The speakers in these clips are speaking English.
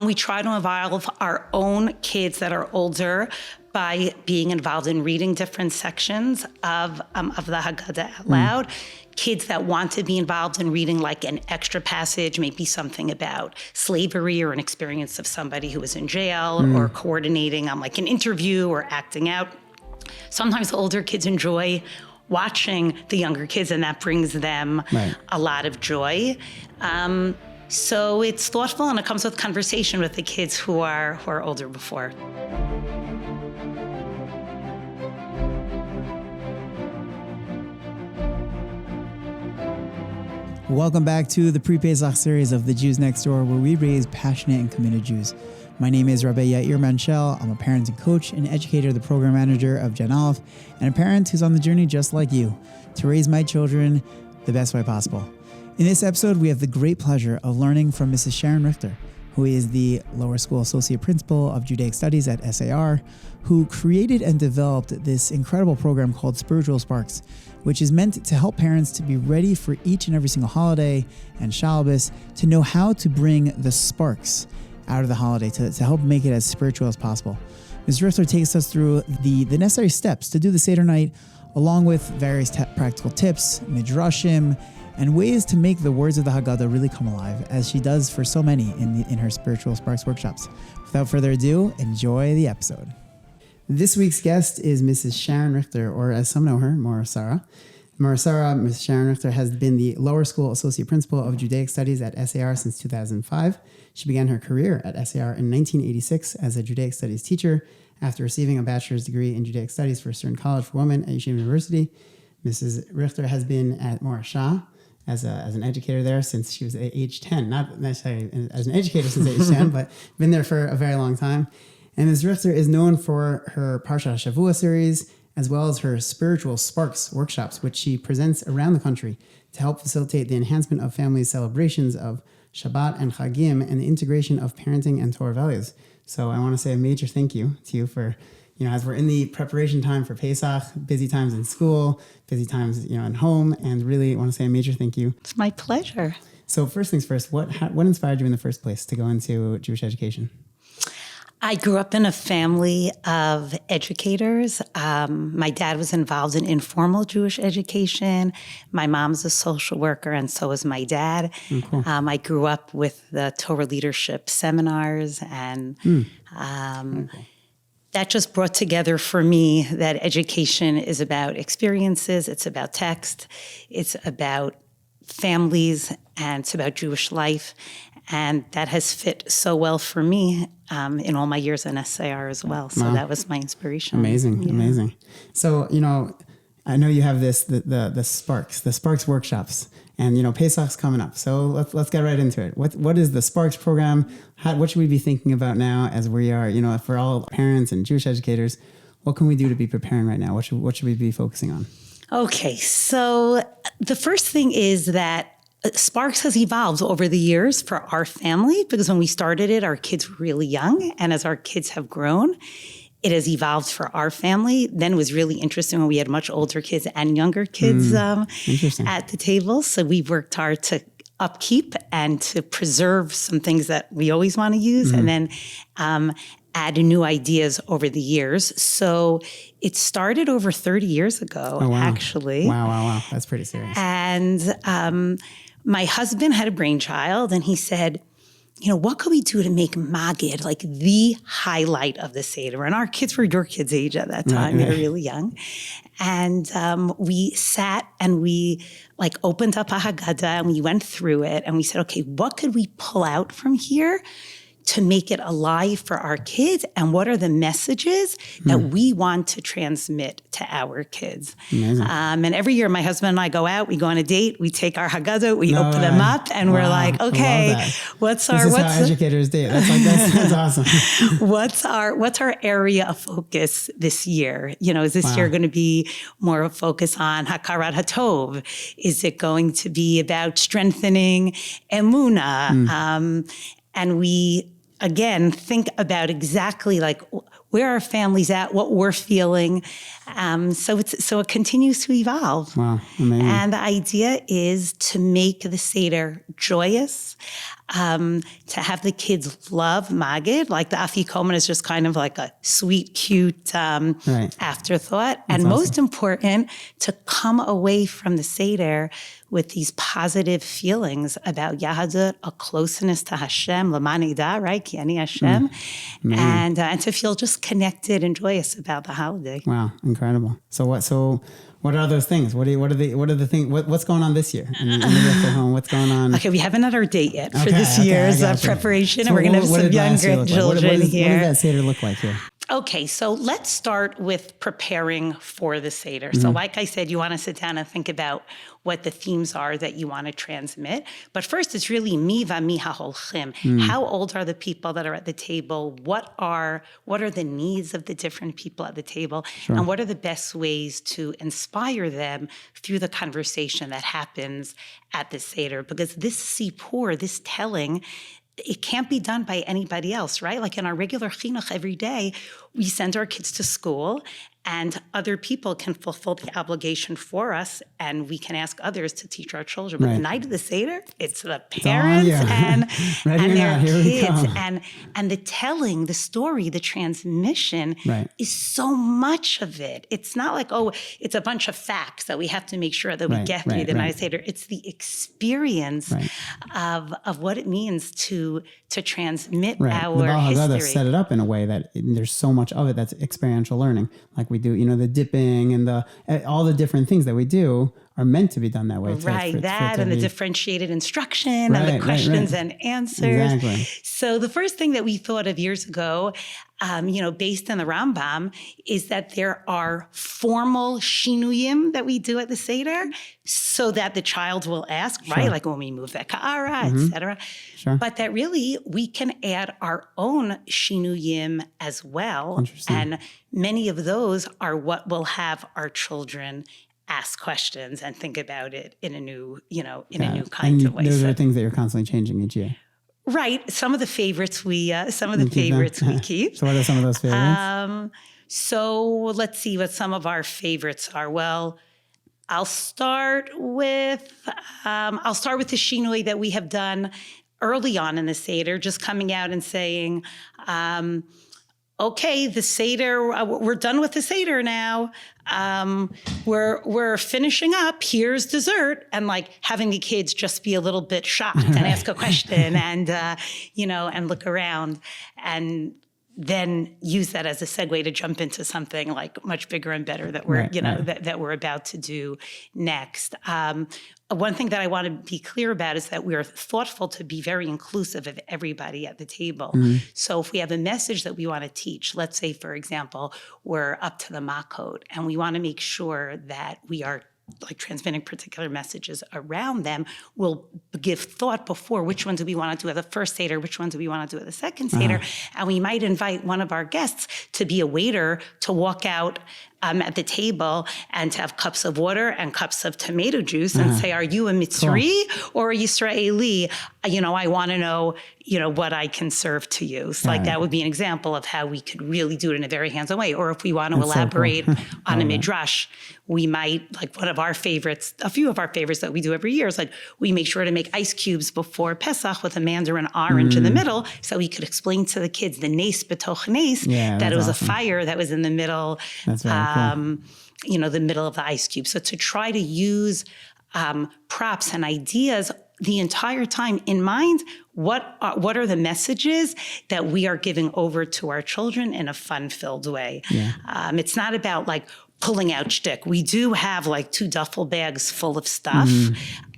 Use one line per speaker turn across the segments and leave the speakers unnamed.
We try to involve our own kids that are older by being involved in reading different sections of the Haggadah out loud. Kids that want to be involved in reading like an extra passage, maybe something about slavery or an experience of somebody who was in jail, or coordinating on like an interview or acting out. Sometimes the older kids enjoy watching the younger kids, and that brings them a lot of joy. So it's thoughtful, and it comes with conversation with the kids who are older before.
Welcome back to the Pre-Pesach series of The Jews Next Door, where we raise passionate and committed Jews. My name is Rabbi Yair Manshel. I'm a parent and coach and educator, the program manager of Gen Aleph, and a parent who's on the journey just like you to raise my children the best way possible. In this episode, we have the great pleasure of learning from Mrs. Sharon Richter, who is the lower school associate principal of Judaic Studies at SAR, who created and developed this incredible program called Spiritual Sparks, which is meant to help parents to be ready for each and every single holiday and Shabbos, to know how to bring the sparks out of the holiday to help make it as spiritual as possible. Ms. Richter takes us through the necessary steps to do the Seder night, along with various practical tips, midrashim, and ways to make the words of the Haggadah really come alive, as she does for so many in her Spiritual Sparks workshops. Without further ado, enjoy the episode. This week's guest is Mrs. Sharon Richter, or as some know her, Morah Sarah. Morah Sarah, Ms. Sharon Richter, has been the lower school associate principal of Judaic Studies at SAR since 2005. She began her career at SAR in 1986 as a Judaic Studies teacher after receiving a bachelor's degree in Judaic Studies for Stern College for Women at Yeshiva University. Mrs. Richter has been at Morah Sarah as an educator there since she was age 10, not necessarily as an educator since age 10, but been there for a very long time. And Ms. Richter is known for her Parashat haShavua series, as well as her Spiritual Sparks workshops, which she presents around the country to help facilitate the enhancement of family celebrations of Shabbat and Chagim and the integration of parenting and Torah values. So I want to say a major thank you to you for, as we're in the preparation time for Pesach, busy times in school, busy times, at home, and really want to say a major thank you.
It's my pleasure.
So first things first, what inspired you in the first place to go into Jewish education?
I grew up in a family of educators. My dad was involved in informal Jewish education. My mom's a social worker, and so is my dad. Cool. I grew up with the Torah leadership seminars, and that just brought together for me that education is about experiences, it's about text, it's about families, and it's about Jewish life. And that has fit so well for me in all my years in SAR as well. So that was my inspiration.
Amazing. So, I know you have the Sparks workshops, and, Pesach's coming up. So let's get right into it. What is the Sparks program? What should we be thinking about now as we are, for all parents and Jewish educators? What can we do to be preparing right now? What should we be focusing on?
Okay. So the first thing is that Sparks has evolved over the years for our family, because when we started it, our kids were really young. And as our kids have grown, it has evolved for our family. Then it was really interesting when we had much older kids and younger kids at the table. So we worked hard to upkeep and to preserve some things that we always want to use, and then add new ideas over the years. So it started over 30 years ago, actually.
Wow. That's pretty serious.
And my husband had a brainchild, and he said, what could we do to make Magid like the highlight of the Seder? And our kids were your kids' age at that time. They were really young. And we sat and we opened up a Haggadah and we went through it and we said, okay, what could we pull out from here to make it alive for our kids, and what are the messages that we want to transmit to our kids? And every year my husband and I go out, we go on a date, we take our Haggadah, we open them up, and we're like, okay, what's how
educators date. That's awesome.
What's our area of focus this year? Is this year going to be more of a focus on Hakarat HaTov? Is it going to be about strengthening Emunah? And we, again, think about exactly where our family's at, what we're feeling. So it continues to evolve.
Wow, amazing.
And the idea is to make the Seder joyous, to have the kids love Magid, like the Afikoman is just kind of like a sweet, cute afterthought. And most important, to come away from the Seder with these positive feelings about Yahadut, a closeness to Hashem, Lamanida, right? Ki ani Hashem, and to feel just connected and joyous about the holiday.
Wow, incredible. So what are those things? What are the things? What's going on this year? And home, what's going on?
Okay, we haven't had our date yet for this year's preparation,
So
and we're going to have some younger children here.
What does that Seder look like here?
Okay, so let's start with preparing for the Seder. So like I said, you want to sit down and think about what the themes are that you want to transmit. But first, it's really mi v'mi ha'holchim. How old are the people that are at the table? What are the needs of the different people at the table?
Sure.
And what are the best ways to inspire them through the conversation that happens at the Seder? Because this sipur, this telling, it can't be done by anybody else, right? Like in our regular chinuch every day, we send our kids to school and other people can fulfill the obligation for us and we can ask others to teach our children. But the night of the Seder, it's the parents and their kids. And the telling, the story, the transmission is so much of it. It's not like, it's a bunch of facts that we have to make sure that we get through the night of Seder. It's the experience of what it means to transmit our history.
The Haggadah set it up in a way that there's so much of it that's experiential learning. Like we do, the dipping and all the different things that we do are meant to be done that way.
The differentiated instruction and the questions and answers.
Exactly.
So the first thing that we thought of years ago, based on the Rambam, is that there are formal shinuyim that we do at the Seder so that the child will ask, right? Like when we move the ka'ara, etc.
Sure.
But that really we can add our own shinuyim as well. And many of those are what will have our children ask questions and think about it in a new, a new kind of way.
Those are things that you're constantly changing each year.
Right. Some of the favorites we keep.
So what are some of those favorites?
So let's see what some of our favorites are. Well, I'll start with the shinui that we have done early on in the Seder, just coming out and saying, okay, the Seder, we're done with the Seder now. We're finishing up. Here's dessert, and like having the kids just be a little bit shocked and ask a question, and and look around, and then use that as a segue to jump into something like much bigger and better that we're that we're about to do next. One thing that I want to be clear about is that we are thoughtful to be very inclusive of everybody at the table. So if we have a message that we want to teach, let's say, for example, we're up to the Makot, and we want to make sure that we are like transmitting particular messages around them, we'll give thought before which ones do we want to do at the first Seder, which ones do we want to do at the second Seder, and we might invite one of our guests to be a waiter to walk out at the table and to have cups of water and cups of tomato juice and say, are you a Mitzri or a Yisraeli? I want to know, what I can serve to you. So that would be an example of how we could really do it in a very hands-on way. Or if we want to elaborate on a midrash, we might, like one of our favorites, a few of our favorites that we do every year is like, we make sure to make ice cubes before Pesach with a mandarin orange in the middle, so we could explain to the kids the nes b'toch nes, that it was awesome. A fire that was in the middle. That's very cool. The middle of the ice cube. So to try to use props and ideas the entire time in mind, what are the messages that we are giving over to our children in a fun-filled way? It's not about like pulling out shtick. We do have like 2 duffel bags full of stuff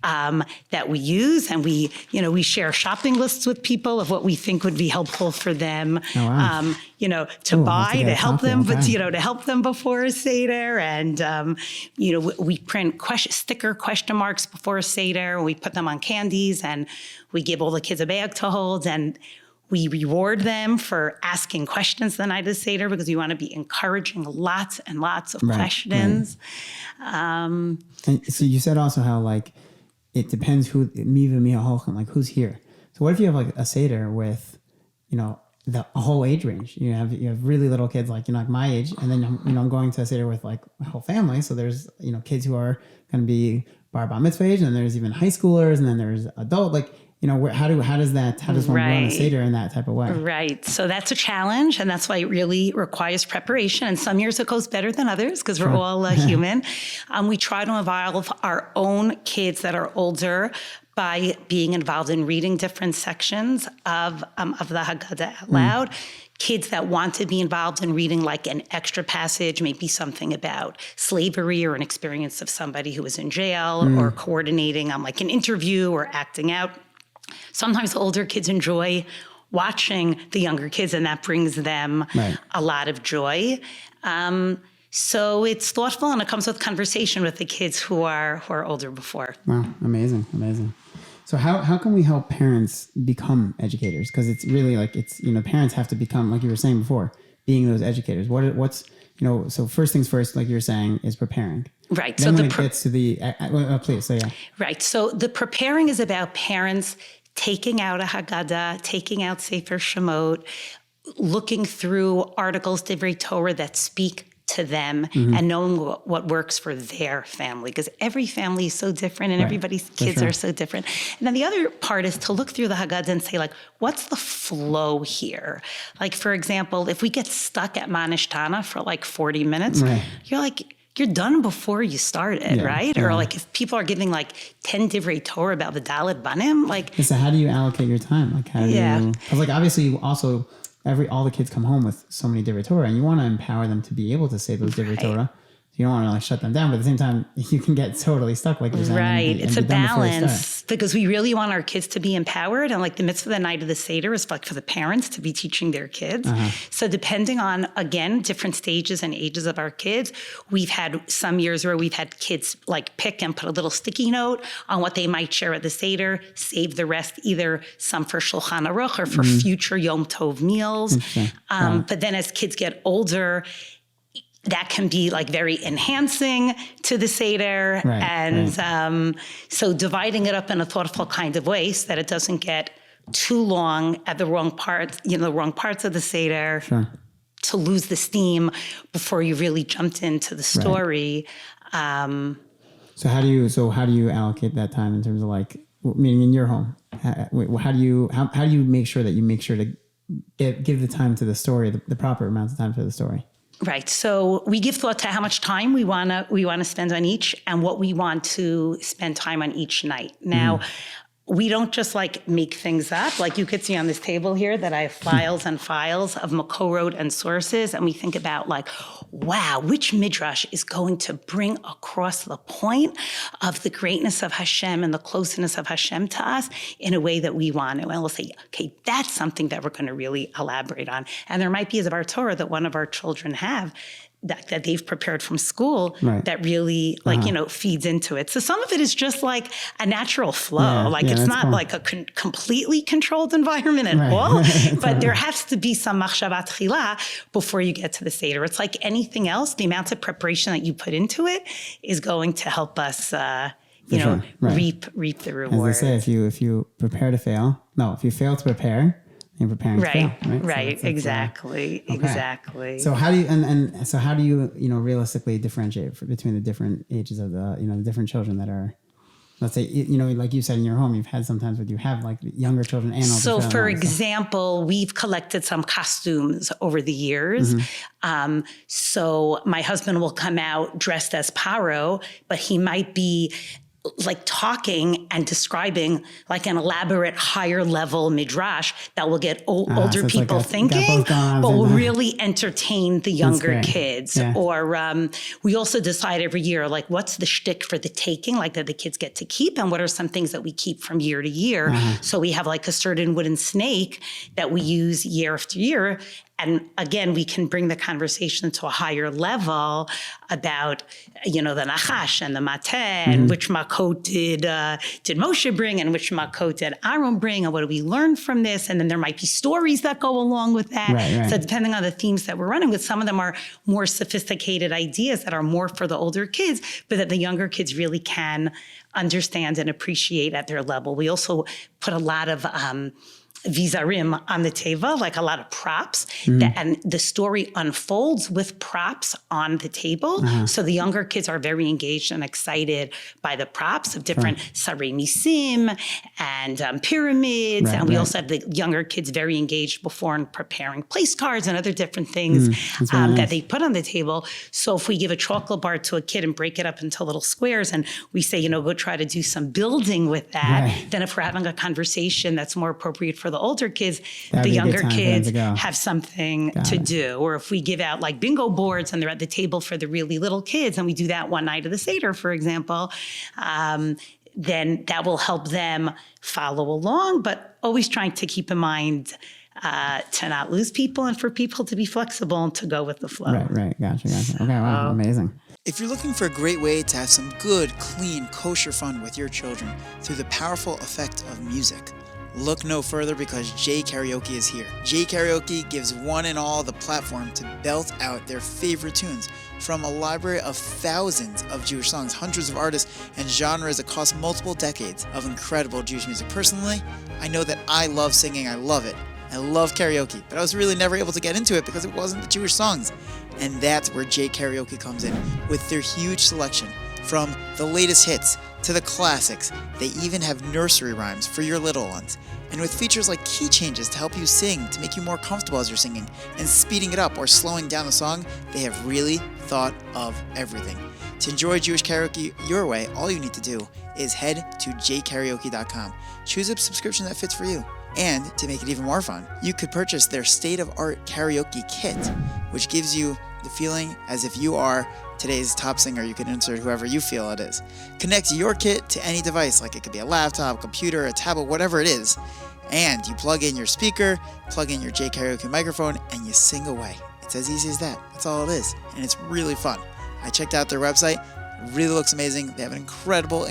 that we use, and we share shopping lists with people of what we think would be helpful for them, to buy, to help them, but to help them before a Seder. And we print sticker question marks before a Seder, and we put them on candies, and we give all the kids a bag to hold, and we reward them for asking questions the night of the Seder, because we want to be encouraging lots and lots of questions.
And so you said also how like it depends who's here. So what if you have like a Seder with, a whole age range. You have really little kids like my age, and then I'm going to a Seder with like a whole family. So there's kids who are going to be bar mitzvah age, and then there's even high schoolers, and then there's adult how does one run a Seder in that type of way?
Right. So that's a challenge, and that's why it really requires preparation. And some years it goes better than others because we're all human. We try to involve our own kids that are older by being involved in reading different sections of the Haggadah out loud. Kids that want to be involved in reading like an extra passage, maybe something about slavery or an experience of somebody who was in jail, or coordinating on like an interview or acting out. Sometimes the older kids enjoy watching the younger kids, and that brings them a lot of joy. So it's thoughtful, and it comes with conversation with the kids who are older before. Wow,
amazing. So how can we help parents become educators? Because it's really like parents have to become, like you were saying before, being those educators. So first things first, like you were saying, is preparing.
Right.
Then when it gets to the please. So yeah.
Right. So the preparing is about parents taking out a Haggadah, taking out Sefer Shemot, looking through articles, Divrei Torah that speak to them, and knowing what works for their family, because every family is so different and everybody's kids are so different. And then the other part is to look through the Haggadah and say, like, what's the flow here? Like, for example, if we get stuck at Manishtana for like 40 minutes, you're done before you started, right? Or like if people are giving like 10 Divrei Torah about the Dalet Banim, like...
So how do you allocate your time? Like how do you... Because like obviously you also... all the kids come home with so many Divrei Torah, and you want to empower them to be able to say those Divrei Torah. You don't want to like shut them down, but at the same time, you can get totally stuck, like you're saying.
Right. It's a balance because we really want our kids to be empowered. And like the mitzvah, the night of the Seder is like for the parents to be teaching their kids. So depending on, again, different stages and ages of our kids, we've had some years where we've had kids like pick and put a little sticky note on what they might share at the Seder, save the rest, either some for Shulchan Aruch or for future Yom Tov meals. But then as kids get older, that can be like very enhancing to the Seder. So dividing it up in a thoughtful kind of way so that it doesn't get too long at the wrong parts, the wrong parts of the Seder, to lose the steam before you really jumped into the story.
So how do you allocate that time in terms of like, meaning in your home? How do you make sure to give the time to the story, the proper amount of time for the story?
Right. So we give thought to how much time we want to spend on each and what we want to spend time on each night. Now, we don't just like make things up. Like you could see on this table here that I have files and files of Makorot and sources. And we think about like, wow, which midrash is going to bring across the point of the greatness of Hashem and the closeness of Hashem to us in a way that we want to. And we'll say, okay, that's something that we're going to really elaborate on. And there might be a Dvar Torah that one of our children have that they've prepared from school that really feeds into it. So some of it is just like a natural flow. It's not cool. Like a completely controlled environment at all, but there has to be some machshavat chila before you get to the Seder. It's like anything else. The amount of preparation that you put into it is going to help us, reap the reward.
As they say, if you prepare to fail, if you fail to prepare, you're preparing to fail, right?
So exactly.
So how do you so how do you realistically differentiate between the different ages of the the different children that are, let's say, like you said in your home, you've had sometimes where you have like younger children and also.
So for example, we've collected some costumes over the years. So my husband will come out dressed as Paro, but he might be like talking and describing like an elaborate higher level midrash that will get older people like thinking, but will really entertain the younger kids. Or we also decide every year, like what's the shtick for the taking, like that the kids get to keep, and what are some things that we keep from year to year. So we have like a certain wooden snake that we use year after year. And again, we can bring the conversation to a higher level about, the Nachash and the Mateh, and which Makot did Moshe bring, and which Makot did Aaron bring, and what do we learn from this? And then there might be stories that go along with that. So depending on the themes that we're running with, some of them are more sophisticated ideas that are more for the older kids, but that the younger kids really can understand and appreciate at their level. We also put a lot of vizarim on the table, like a lot of props, and the story unfolds with props on the table. So the younger kids are very engaged and excited by the props of different sarei nisim and pyramids. And we also have the younger kids very engaged before in preparing place cards and other different things that they put on the table. So if we give a chocolate bar to a kid and break it up into little squares and we say, go try to do some building with that, then if we're having a conversation that's more appropriate for the older kids, the younger kids have something to do. Or if we give out like bingo boards and they're at the table for the really little kids and we do that one night of the Seder, for example, then that will help them follow along, but always trying to keep in mind to not lose people and for people to be flexible and to go with the flow.
Right. Gotcha. Okay, wow, amazing.
If you're looking for a great way to have some good, clean, kosher fun with your children through the powerful effect of music, look no further because J Karaoke is here. J Karaoke gives one and all the platform to belt out their favorite tunes from a library of thousands of Jewish songs, hundreds of artists and genres across multiple decades of incredible Jewish music. Personally, I know that I love singing. I love it. I love karaoke, but I was really never able to get into it because it wasn't the Jewish songs. And that's where J Karaoke comes in with their huge selection from the latest hits to the classics. They even have nursery rhymes for your little ones. And with features like key changes to help you sing, to make you more comfortable as you're singing, and speeding it up or slowing down the song, they have really thought of everything. To enjoy Jewish karaoke your way, all you need to do is head to jkaraoke.com. Choose a subscription that fits for you. And to make it even more fun, you could purchase their state-of-art karaoke kit, which gives you the feeling as if you are today's top singer. You can insert whoever you feel it is. Connect your kit to any device, like it could be a laptop, computer, a tablet, whatever it is, and you plug in your speaker, plug in your J Karaoke microphone, and you sing away. It's as easy as that. That's all it is, and it's really fun. I checked out their website. It really looks amazing. They have an incredible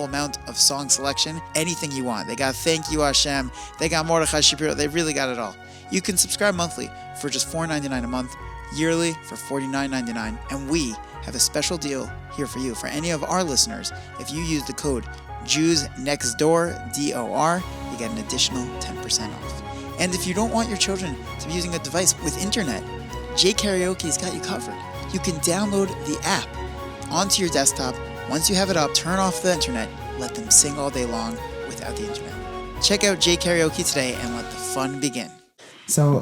amount of song selection. Anything you want. They got Thank You Hashem. They got Morah Sarah. They really got it all. You can subscribe monthly for just $4.99 a month, yearly for $49.99, and we have a special deal here for you. For any of our listeners, if you use the code JewsNextDoor, DOR, you get an additional 10% off. And if you don't want your children to be using a device with internet, J Karaoke's got you covered. You can download the app onto your desktop. Once you have it up, turn off the internet, let them sing all day long without the internet. Check out J Karaoke today and let the fun begin.
So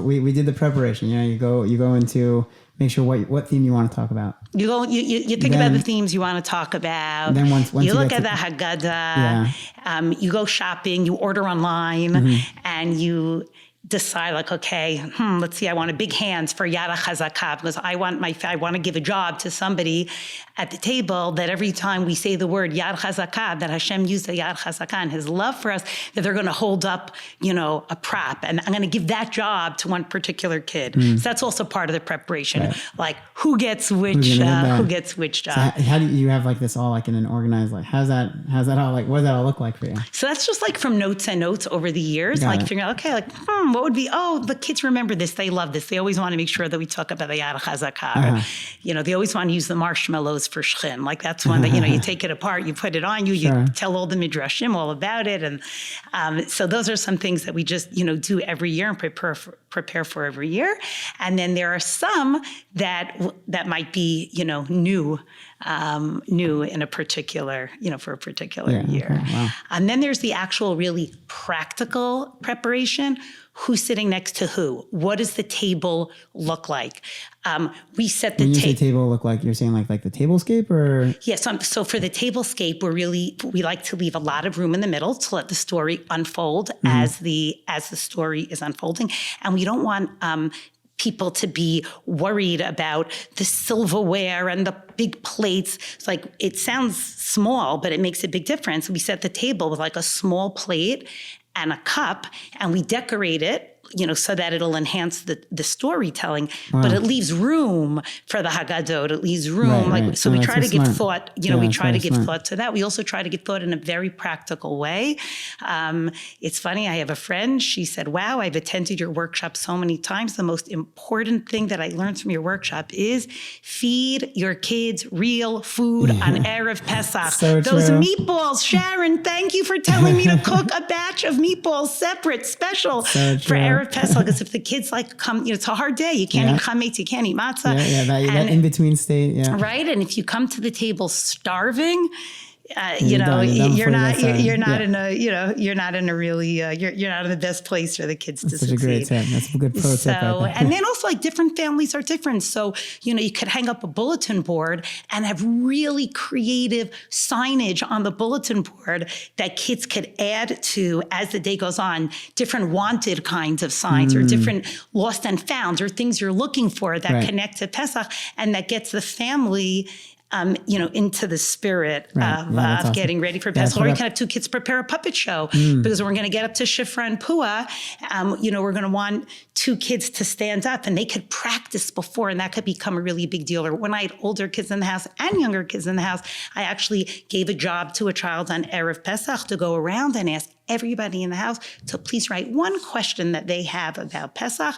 we did the preparation. You go into make sure what theme you want to talk about.
You think about the themes you want to talk about.
Then once
you look at the Haggadah. You go shopping. You order online, and you decide like, okay, let's see, I want a big hands for Yad HaChazakah because I want to give a job to somebody at the table that every time we say the word Yad HaChazakah, that Hashem used the Yad HaChazakah and his love for us, that they're going to hold up, a prop. And I'm going to give that job to one particular kid. So that's also part of the preparation. Right. Like who gets which job.
So how do you have like this all like in an organized, like how's that all like, what does that all look like for you?
So that's just like from notes and notes over the years, figuring out, okay, like, what would be, the kids remember this, they love this. They always want to make sure that we talk about the Yad HaChazakah. They always want to use the marshmallows for shchin. Like that's one that, you take it apart, you put it on you, you tell all the midrashim all about it. And so those are some things that we just, do every year and prepare for every year. And then there are some that might be, new in a particular, for a particular year.
Okay, wow.
And then there's the actual really practical preparation. Who's sitting next to who? What does the table look like? We set the
table. When you say table look like, you're saying like the tablescape or?
Yes. So for the tablescape, we like to leave a lot of room in the middle to let the story unfold as the story is unfolding. And we don't want people to be worried about the silverware and the big plates. It's like, it sounds small, but it makes a big difference. We set the table with like a small plate and a cup, and we decorate it so that it'll enhance the storytelling, but it leaves room for the Haggadah. It leaves room. So we try to give thought, we try to give thought to that. We also try to give thought in a very practical way. It's funny. I have a friend. She said, wow, I've attended your workshop so many times. The most important thing that I learned from your workshop is feed your kids real food on Erev Pesach.
So
those
true.
Meatballs, Sharon, thank you for telling me to cook a batch of meatballs separate, special for Erev Pesach. Because if the kids come, it's a hard day. You can't eat chametz, you can't eat matzah.
That in between state. Yeah.
Right. And if you come to the table starving,
you're not
in a really, you're not in the best place for the kids to succeed.
Such a great tip. That's a good pro tip.
And then also different families are different. So, you could hang up a bulletin board and have really creative signage on the bulletin board that kids could add to as the day goes on, different wanted kinds of signs or different lost and found or things you're looking for that connect to Pesach and that gets the family into the spirit of getting ready for Pesach. Or you can have two kids prepare a puppet show because we're going to get up to Shifra and Pua. We're going to want two kids to stand up and they could practice before, and that could become a really big deal. Or when I had older kids in the house and younger kids in the house, I actually gave a job to a child on Erev Pesach to go around and ask everybody in the house to please write one question that they have about Pesach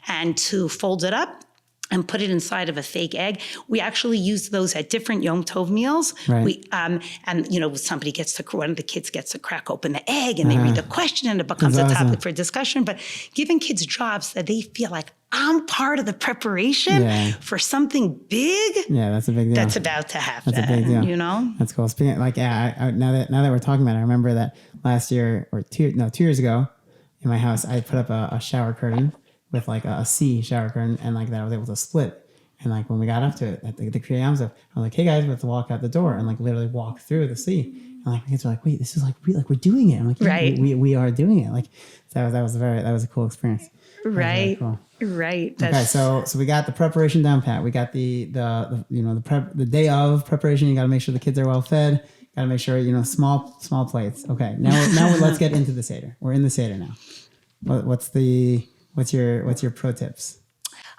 and to fold it up and put it inside of a fake egg. We actually use those at different Yom Tov meals.
Right.
One of the kids gets to crack open the egg and they read the question and it becomes a topic for discussion. But giving kids jobs that they feel like I'm part of the preparation for something big.
Yeah, that's a big deal.
That's about to happen.
That's a big deal. That's cool. Speaking now that we're talking about it, I remember that last year or 2 years ago in my house, I put up a shower curtain with a C shower curtain and that I was able to split. And when we got up to it at the Kriya Yamsov, I'm like, hey guys, we have to walk out the door and literally walk through the C. And my kids are like, wait, this is we're doing it. I'm like, yeah, we are doing it. That was a cool experience.
Right.
Cool.
Right.
Okay. So we got the preparation down pat. We got the day of preparation. You got to make sure the kids are well fed. Got to make sure, small plates. Okay. Now let's get into the Seder. We're in the Seder now. What's your pro tips?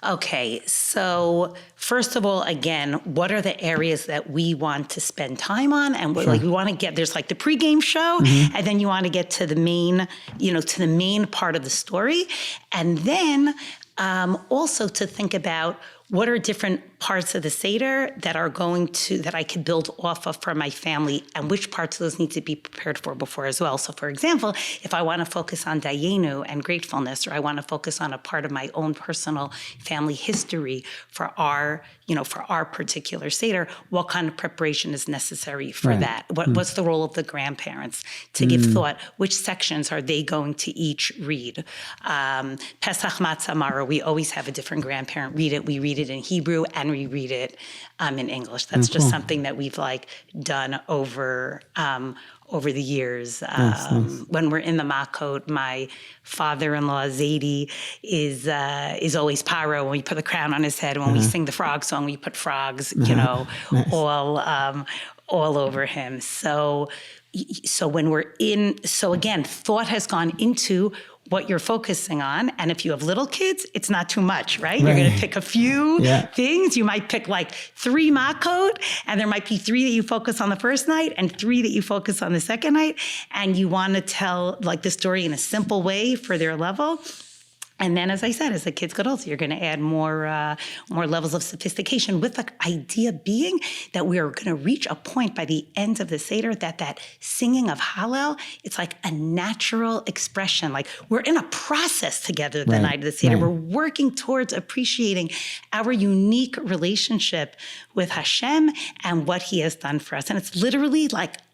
Okay, so first of all, again, what are the areas that we want to spend time on? And we want to get, there's the pregame show, and then you want to get to the main, to the main part of the story. And then also to think about what are different parts of the Seder that I could build off of for my family, and which parts of those need to be prepared for before as well. So for example, if I want to focus on Dayenu and gratefulness, or I want to focus on a part of my own personal family history for our particular Seder, what kind of preparation is necessary for that? What's the role of the grandparents to give thought? Which sections are they going to each read? Pesach Matzah Mara, we always have a different grandparent read it. We read it in Hebrew and we read it in English. That's just something that we've done over the years.
Nice.
When we're in the Makot, my father-in-law Zaidi is always Paro when we put the crown on his head. When we sing the frog song, we put frogs, nice. all over him. So when we're again, thought has gone into what you're focusing on. And if you have little kids, it's not too much, right? You're going to pick a few things. You might pick 3 makot, and there might be 3 that you focus on the first night and 3 that you focus on the second night. And you want to tell the story in a simple way for their level. And then, as I said, as the kids get older, you're going to add more levels of sophistication, with the idea being that we are going to reach a point by the end of the Seder that singing of Hallel, it's a natural expression. We're in a process together the night of the Seder. We're working towards appreciating our unique relationship with Hashem and what He has done for us. And it's literally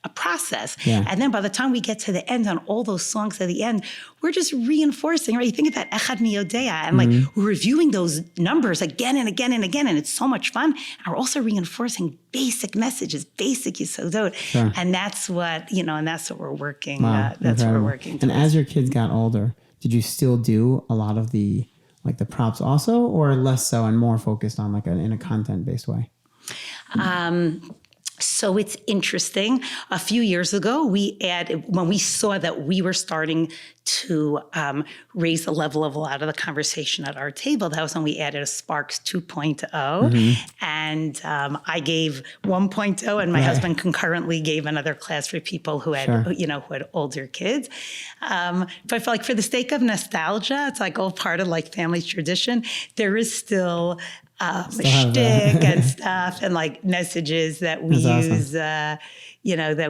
a process. Yeah. And then by the time we get to the end on all those songs at the end, we're just reinforcing, right? You think of that Echad Miyodea, and we're reviewing those numbers again and again and again, and it's so much fun. And we're also reinforcing basic messages, basic Yisodot. Sure. And that's what, and that's what we're working, that's what we're working towards.
And as your kids got older, did you still do a lot of the props also, or less so and more focused on in a content-based way?
So it's interesting. A few years ago, when we saw that we were starting to raise the level of a lot of the conversation at our table, that was when we added a Sparks 2.0. And I gave 1.0, and my husband concurrently gave another class for people who had, who had older kids. But I feel like for the sake of nostalgia, it's like all part of like family tradition. There is still shtick and stuff and like messages that we use, that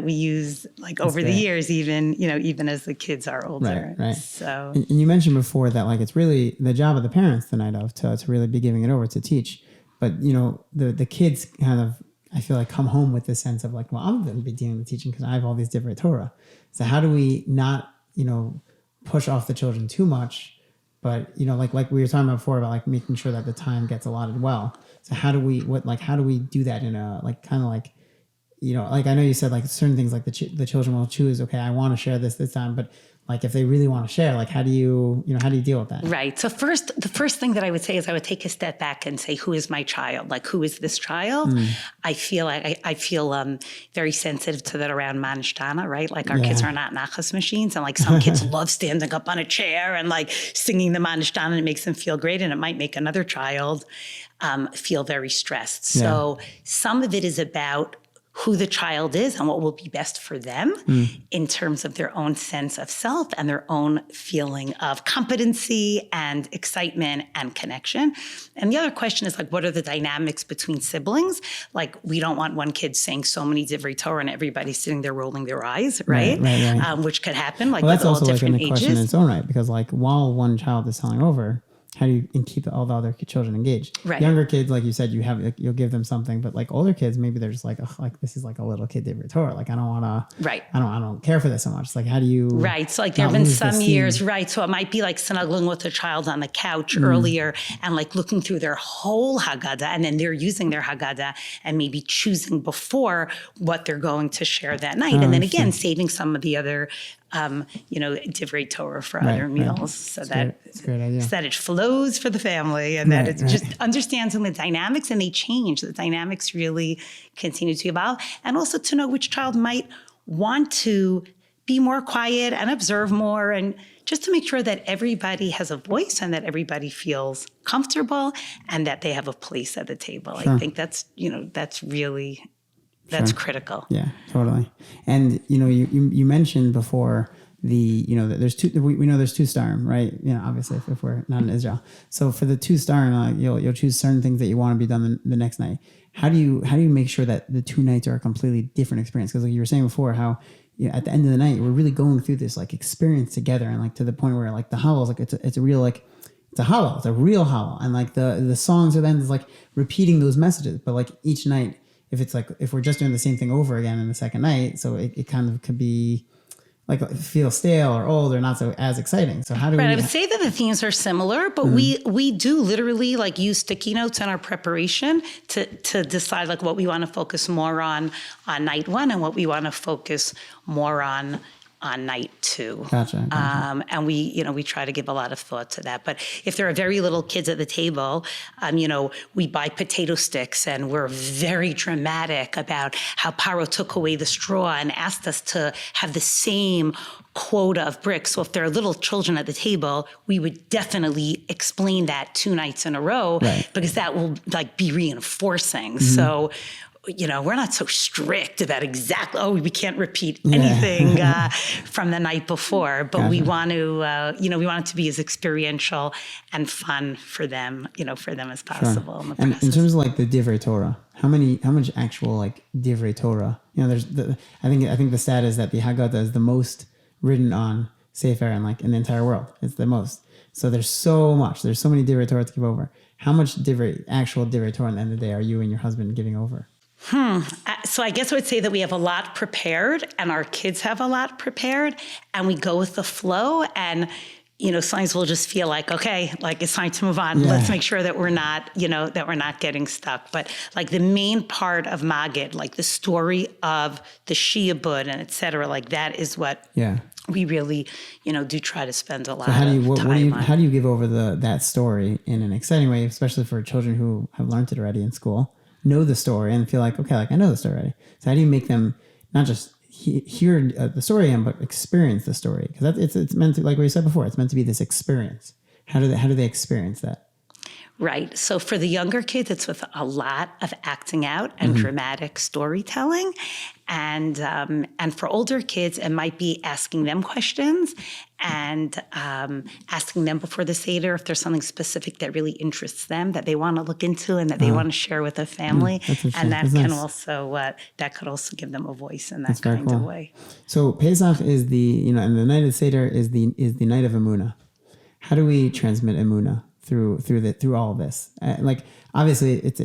we use like over the years, even as the kids are older.
Right.
So,
and you mentioned before that like it's really the job of the parents the night of to really be giving it over to teach. But the kids kind of, I feel like, come home with this sense of like, well, I'm going to be dealing with teaching because I have all these different Torah. So how do we not push off the children too much? But like we were talking about before about like making sure that the time gets allotted well. So how do we do that in a like kind of like like I know you said like certain things like the children will choose. Okay, I want to share this time, but like if they really want to share, like how do you deal with that?
Right. So the first thing that I would say is I would take a step back and say, who is my child? Like, who is this child? I feel like I feel very sensitive to that around manishtana, right? Like our kids are not nachas machines, and like some kids love standing up on a chair and like singing the manishtana, and it makes them feel great, and it might make another child feel very stressed. So some of it is about who the child is and what will be best for them in terms of their own sense of self and their own feeling of competency and excitement and connection. And the other question is like, what are the dynamics between siblings? Like, we don't want one kid saying so many divrei Torah and everybody sitting there rolling their eyes, right? Which could happen like with all different ages. That's also like a question in its own right, because like while one child is telling over, how do you keep all the other children engaged? Right. Younger kids, like you said, you'll give them something, but like older kids, maybe they're just like, oh, like this is like a little kid divrei Torah. Like I don't want to. Right. I don't care for this so much. Like how do you? Right. So like there have been some years, right? So it might be like snuggling with a child on the couch earlier and like looking through their whole Haggadah, and then they're using their Haggadah and maybe choosing before what they're going to share that night, and then again saving some of the other. Divrei Torah for other meals, so that it flows for the family, and that it just understands the dynamics, and they change. The dynamics really continue to evolve, and also to know which child might want to be more quiet and observe more, and just to make sure that everybody has a voice and that everybody feels comfortable and that they have a place at the table. I think that's really. That's critical. Yeah, totally. And you mentioned before that there's two. We know there's two starim, right? Obviously if we're not in Israel. So for the two starim, you'll choose certain things that you want to be done the next night. How do you make sure that the two nights are a completely different experience? Because like you were saying before, how at the end of the night we're really going through this like experience together, and like to the point where like the hallel is like it's a real like. It's a hallel. It's a real hallel, and like the songs are then is like repeating those messages, but like each night. If we're just doing the same thing over again in the second night, so it kind of could be like feel stale or old or not so as exciting. So how do we? I would say that the themes are similar, but we do literally like use sticky notes in our preparation to decide like what we want to focus more on night one and what we want to focus more on night two. Gotcha. And we try to give a lot of thought to that. But if there are very little kids at the table, we buy potato sticks, and we're very dramatic about how Paro took away the straw and asked us to have the same quota of bricks. So if there are little children at the table, we would definitely explain that 2 nights in a row, because that will like be reinforcing. So we're not so strict about exactly, we can't repeat anything from the night before, but we want to, we want it to be as experiential and fun for them, as possible. Sure. And in terms of like the divrei Torah, how much actual like divrei Torah, there's I think the stat is that the Haggadah is the most written on Sefer in the entire world. It's the most. So there's so many divrei Torah to give over. How much actual divrei Torah at the end of the day are you and your husband giving over? So I guess I would say that we have a lot prepared, and our kids have a lot prepared, and we go with the flow. And, sometimes we'll just feel like, okay, like it's time to move on. Yeah. Let's make sure that we're not, that we're not getting stuck. But like the main part of Magid, like the story of the Shiabud and et cetera, like that is what we really, do try to spend a lot of time on. How do you give over that story in an exciting way, especially for children who have learned it already in school?
know the story and feel like, okay, like I know the story already. So how do you make them not just hear the story again, but experience the story? Because it's meant to, like what you said before, it's meant to be this experience. How do they experience that?
Right. So for the younger kids, it's with a lot of acting out and dramatic storytelling. And for older kids, it might be asking them questions and asking them before the Seder if there's something specific that really interests them, that they want to look into and that they want to share with the family. And that can also that could also give them a voice in that kind of way.
So Pesach is and the night of Seder is the night of Emunah. How do we transmit Emunah through all of this? Like obviously it's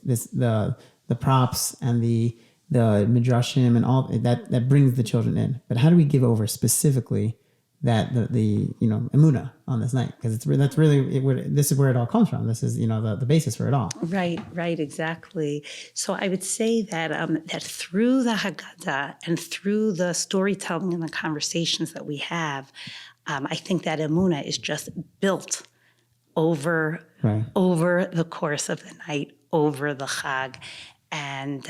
this the props and the midrashim and all that brings the children in. But how do we give over specifically that the Emunah on this night? Because this is where it all comes from. This is the basis for it all.
Right, exactly. So I would say that that through the Haggadah and through the storytelling and the conversations that we have, I think that Emunah is just built over the course of the night, over the Chag. And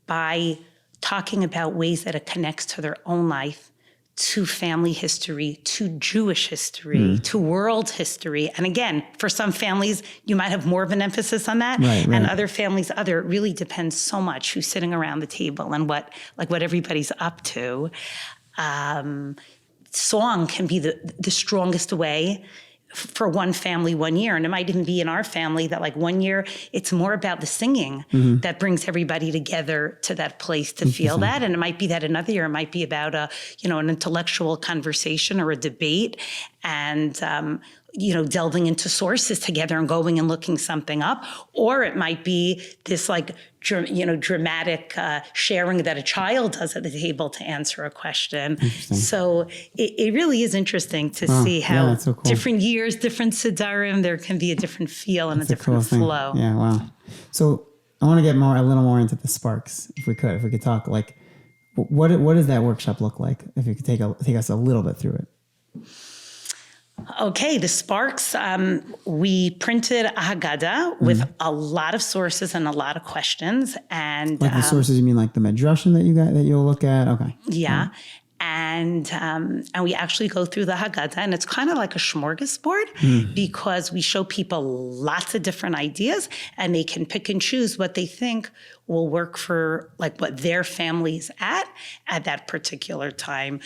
by talking about ways that it connects to their own life, to family history, to Jewish history, to world history. And again, for some families, you might have more of an emphasis on that. And other families, it really depends so much who's sitting around the table and what everybody's up to. Song can be the strongest way for one family 1 year. And it might even be in our family that like 1 year, it's more about the singing that brings everybody together to that place to feel that. And it might be that another year, it might be about an intellectual conversation or a debate and, delving into sources together and going and looking something up. Or it might be this like, dramatic sharing that a child does at the table to answer a question. So it really is interesting to see how so cool. Different years, different Sedarim, there can be a different feel and a different flow.
Yeah, wow. So I want to get a little more into the sparks, if we could talk, like, what does that workshop look like? If you could take us a little bit through it.
Okay, the sparks, we printed a Haggadah with a lot of sources and a lot of questions. And
like the sources, you mean like the midrashim that you'll look at? Okay.
Yeah. And we actually go through the Haggadah, and it's kind of like a smorgasbord because we show people lots of different ideas, and they can pick and choose what they think will work for like what their family's at that particular time.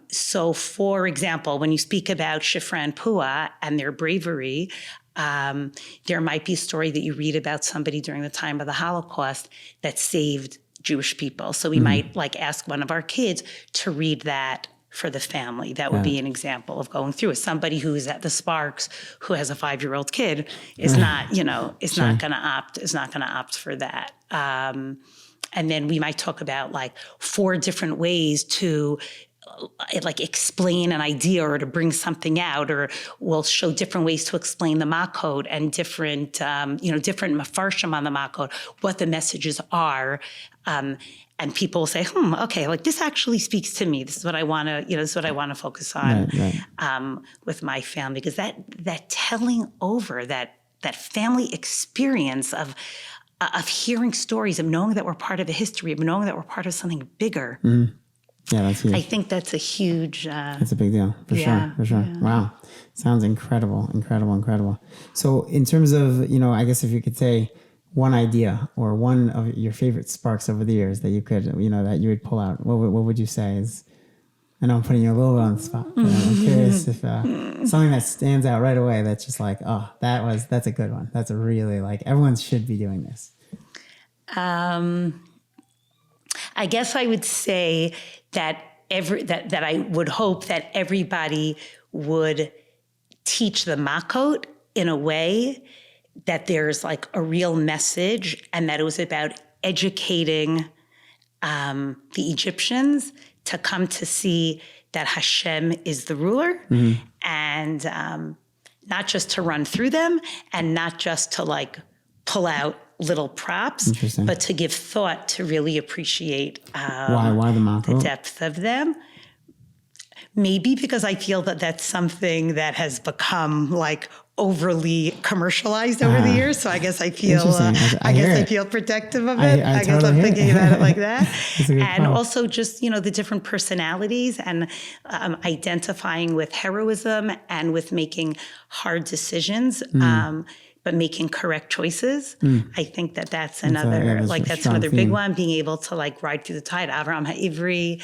So, for example, when you speak about Shifra and Pua and their bravery, there might be a story that you read about somebody during the time of the Holocaust that saved Jewish people. So we might like ask one of our kids to read that for the family. That would be an example of going through it. Somebody who's at the Sparks who has a 5-year-old kid is not, not going to opt for that. And then we might talk about like 4 different ways to like explain an idea or to bring something out, or we'll show different ways to explain the Makot and different different mafarshim on the Makot, what the messages are. And people will say, okay, like this actually speaks to me. This is what I want to, focus on with my family, because that telling over that family experience of hearing stories, of knowing that we're part of a history, of knowing that we're part of something bigger.
Yeah, that's huge.
I think that's a huge...
that's a big deal, for sure. Yeah. Wow. Sounds incredible. So in terms of, I guess if you could say one idea or one of your favorite sparks over the years that you could, that you would pull out, what would you say is... I know I'm putting you a little bit on the spot, but I'm curious if something that stands out right away that's just like, that's a good one. That's a really, like, everyone should be doing this.
I guess I would say that that I would hope that everybody would teach the Makot in a way that there's like a real message, and that it was about educating the Egyptians to come to see that Hashem is the ruler, and not just to run through them, and not just to like pull out little props, but to give thought to really appreciate
why the
depth of them. Maybe because I feel that that's something that has become like overly commercialized over the years. So I guess I feel,
I
feel protective of it. I guess
totally
I'm thinking about it like that. And
point.
also just, the different personalities and identifying with heroism and with making hard decisions. But making correct choices. I think that's another, that's another big one, being able to ride through the tide. Avraham HaIvri,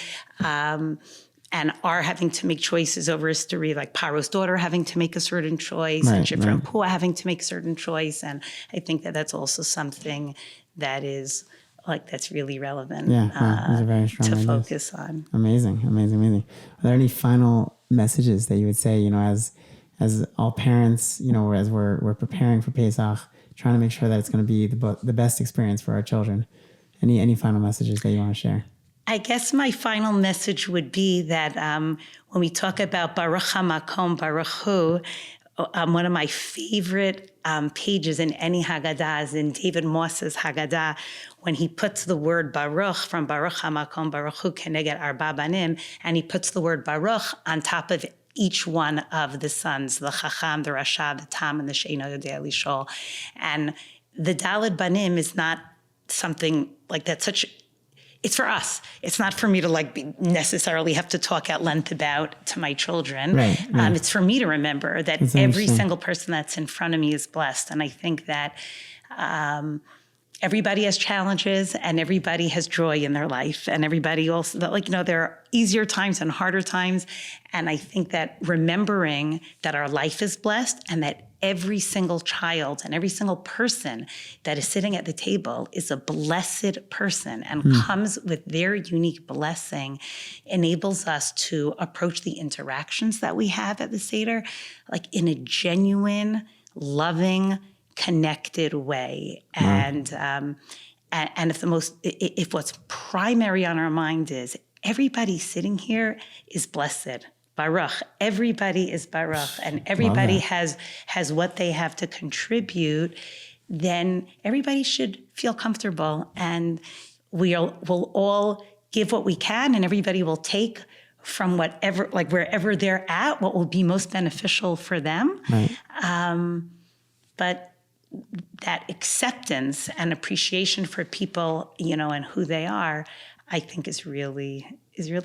and are having to make choices over history, like Paro's daughter having to make a certain choice, and Shifra Pua having to make a certain choice. And I think that's also something that is that's really relevant
those are very strong
to
ideas.
focus on.
Amazing. Are there any final messages that you would say, as all parents, as we're preparing for Pesach, trying to make sure that it's going to be the best experience for our children? Any final messages that you want to share?
I guess my final message would be that when we talk about Baruch HaMakom Baruch Hu, one of my favorite pages in any Haggadah is in David Moss's Haggadah, when he puts the word Baruch from Baruch HaMakom Baruch Hu Keneged Arba Banim, and he puts the word Baruch on top of each one of the sons, the Chacham, the Rasha, the Tam, and the Sheino Yodea Lishol. And the Daled Banim is not something that's it's for us. It's not for me to necessarily have to talk at length about to my children.
Right.
It's for me to remember that every single person that's in front of me is blessed. And I think that everybody has challenges and everybody has joy in their life. And everybody also, there are easier times and harder times. And I think that remembering that our life is blessed and that every single child and every single person that is sitting at the table is a blessed person and comes with their unique blessing enables us to approach the interactions that we have at the Seder in a genuine, loving, connected way. And if what's primary on our mind is everybody sitting here is blessed. Baruch. Everybody is Baruch, and everybody has what they have to contribute, then everybody should feel comfortable, and we'll all give what we can, and everybody will take from whatever, wherever they're at, what will be most beneficial for them.
Right.
But that acceptance and appreciation for people, and who they are, I think is really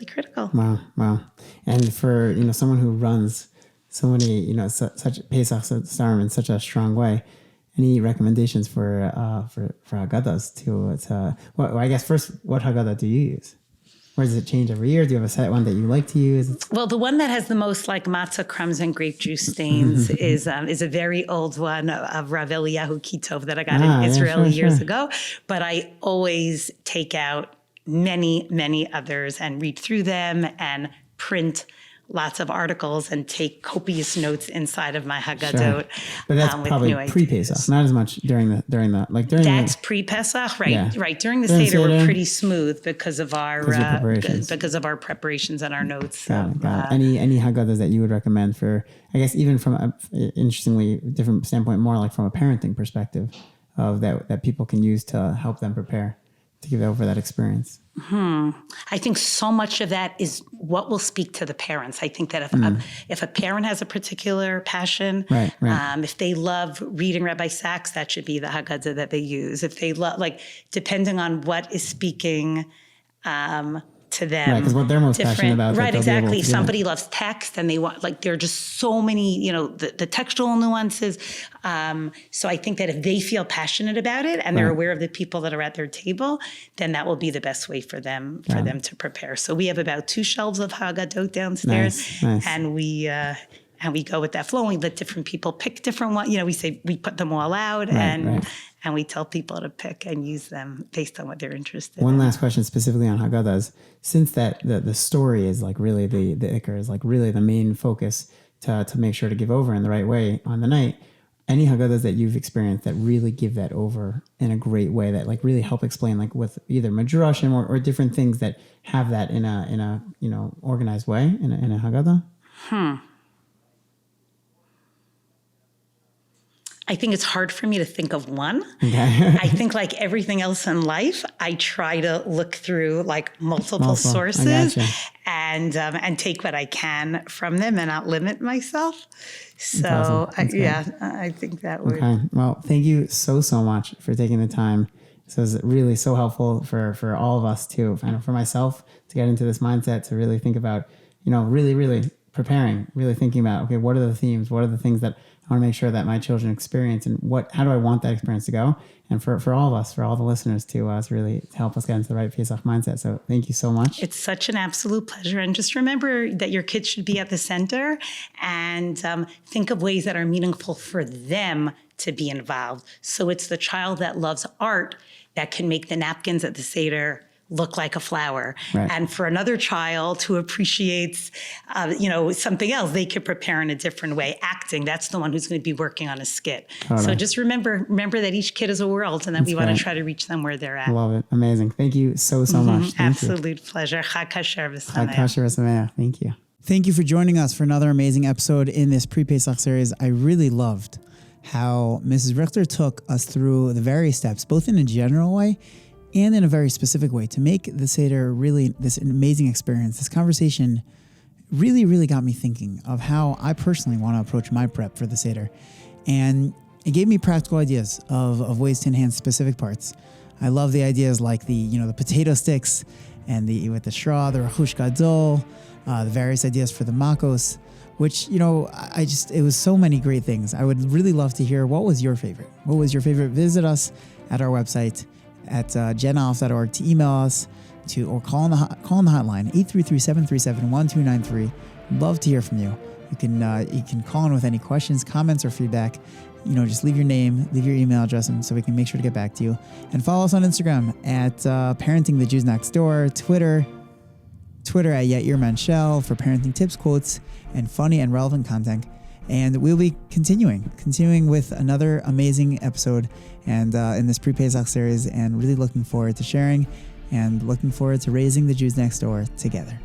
critical.
Wow. And for, someone who runs so many, such Pesach Seder in such a strong way, any recommendations for Haggadahs I guess first, what Haggadah do you use? Or does it change every year? Do you have a set one that you like to use?
Well, the one that has the most matzah crumbs and grape juice stains is a very old one of Rav Eliyahu Kitov that I got in Israel years ago. But I always take out many, many others and read through them and print lots of articles and take copious notes inside of my Haggadot.
But that's probably pre-Pesach, not as much during the
That's pre-Pesach, right?
Yeah.
Right. During the Seder, we're pretty smooth because of our preparations and our notes.
Got it. Any Haggadahs that you would recommend for, I guess, even from a interestingly different standpoint, more from a parenting perspective, of that people can use to help them prepare to give over that experience?
I think so much of that is what will speak to the parents. I think that if a parent has a particular passion,
right.
If they love reading Rabbi Sachs, that should be the Haggadah that they use. If they love, depending on what is speaking to them.
Right, because what they're most passionate about.
Right, exactly. If somebody loves text and they want, there are just so many, the textual nuances. So I think that if they feel passionate about it and they're aware of the people that are at their table, then that will be the best way for them to prepare. So we have about 2 shelves of Haggadot downstairs,
nice.
And we go with that flow. And we let different people pick different ones. We say we put them all out and we tell people to pick and use them based on what they're interested in.
One last question specifically on Haggadahs. Since the story is really the ikar, is really the main focus to make sure to give over in the right way on the night, any Haggadahs that you've experienced that really give that over in a great way, that really help explain with either midrashim or different things that have that in a organized way in a Haggadah?
I think it's hard for me to think of one.
Okay.
I think like everything else in life, I try to look through like multiple
I
sources
gotcha.
and take what I can from them and not limit myself. So
awesome. That's
I think that would.
Okay. Well, thank you so much for taking the time. This was really so helpful for all of us too. And for myself to get into this mindset, to really think about, really preparing, really thinking about, okay, what are the themes? What are the things that I want to make sure that my children experience, and how do I want that experience to go? And for all of us, for all the listeners to really help us get into the right Pesach mindset. So thank you so much.
It's such an absolute pleasure. And just remember that your kids should be at the center, and think of ways that are meaningful for them to be involved. So it's the child that loves art that can make the napkins at the Seder look like a flower.
Right.
And for another child who appreciates, something else, they could prepare in a different way. Acting, that's the one who's going to be working on a skit.
Totally.
So just remember that each kid is a world, and that we want to try to reach them where they're at.
Love it. Amazing. Thank you so much. Thank
Absolute pleasure. Chag kasher v'sameach.
Chag kasher v'sameach. Thank you. Thank you for joining us for another amazing episode in this Pre-Pesach series. I really loved how Mrs. Richter took us through the various steps, both in a general way and in a very specific way, to make the Seder really this amazing experience. This conversation really got me thinking of how I personally want to approach my prep for the Seder. And it gave me practical ideas of ways to enhance specific parts. I love the ideas like the potato sticks and with the straw, the rachush gadol, the various ideas for the makos, which, it was so many great things. I would really love to hear, what was your favorite? What was your favorite? Visit us at our website at genalf.org to email us or call on the hotline, 833-737-1293. Love to hear from you. You can call in with any questions, comments, or feedback. Just leave your name, leave your email address, and so we can make sure to get back to you. And follow us on Instagram at Parenting the Jews Next Door, Twitter at Yair Manshel for parenting tips, quotes, and funny and relevant content. And we'll be continuing with another amazing episode and in this Pre-Pesach series, and really looking forward to sharing and looking forward to raising the Jews next door together.